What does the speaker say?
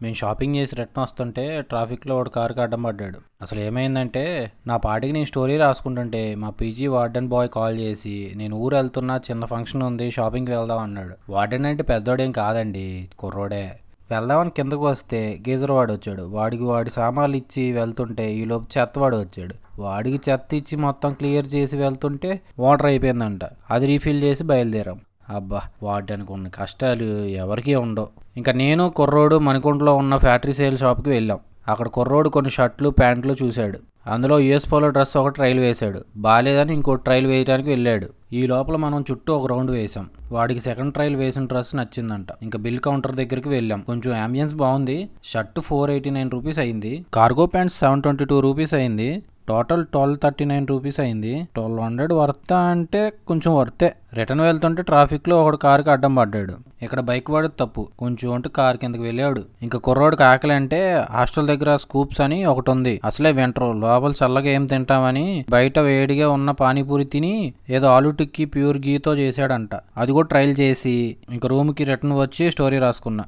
మేము షాపింగ్ చేసి రిటర్న్ వస్తుంటే ట్రాఫిక్లో వాడు కారుకి అడ్డం పడ్డాడు. అసలు ఏమైందంటే నా పాటికి నేను స్టోరీ రాసుకుంటుంటే మా పీజీ వార్డెన్ బాయ్ కాల్ చేసి నేను ఊరు వెళ్తున్నా, చిన్న ఫంక్షన్ ఉంది, షాపింగ్కి వెళ్దాం అన్నాడు. వార్డెన్ అంటే పెద్దోడేం కాదండి, కుర్రోడే. వెళ్దామని కిందకు వస్తే గీజర్ వాడు వచ్చాడు. వాడి సామాన్లు ఇచ్చి వెళ్తుంటే ఈలోపు చెత్తవాడు వచ్చాడు. వాడికి చెత్త ఇచ్చి మొత్తం క్లియర్ చేసి వెళ్తుంటే వాటర్ అయిపోయిందంట. అది రీఫిల్ చేసి బయలుదేరాం. అబ్బా, వాడడానికి ఉన్న కష్టాలు ఎవరికీ ఉండవు. ఇంకా నేను కుర్రోడు మణికొండలో ఉన్న ఫ్యాక్టరీ సేల్ షాప్కి వెళ్ళాం. అక్కడ కుర్రోడు కొన్ని షర్ట్లు ప్యాంట్లు చూశాడు. అందులో యూఎస్ పోలో డ్రెస్ ఒకటి ట్రైల్ వేశాడు. బాగాలేదని ఇంకో ట్రైల్ వేయడానికి వెళ్ళాడు. ఈ లోపల మనం చుట్టూ ఒక రౌండ్ వేసాం. వాడికి సెకండ్ ట్రైల్ వేసిన డ్రెస్ నచ్చిందంట. ఇంకా బిల్ కౌంటర్ దగ్గరికి వెళ్ళాం. కొంచెం అంబియన్స్ బాగుంది. షర్ట్ 489 రూపీస్ అయింది. కార్గో ప్యాంట్స్ 722 రూపీస్ అయింది. టోటల్ 1239 రూపీస్ అయింది. 1200 వర్తా అంటే కొంచెం వర్తే. రిటర్న్ వెళ్తుంటే ట్రాఫిక్లో ఒకడు కారుకి అడ్డం పడ్డాడు. ఇక్కడ బైక్ వాడు తప్పు, కొంచెం ఉంటే కారు కిందకి వెళ్ళాడు. ఇంకా కుర్రోడికి ఆకలి అంటే హాస్టల్ దగ్గర స్కూప్స్ అని ఒకటి ఉంది. అసలే వింటరు, లోపల చల్లగా ఏం తింటామని బయట వేడిగా ఉన్న పానీపూరి తిని ఏదో ఆలు టిక్కీ ప్యూర్ గీతో చేశాడంట. అది కూడా ట్రైల్ చేసి ఇంకా రూమ్కి రిటర్న్ వచ్చి స్టోరీ రాసుకున్నా.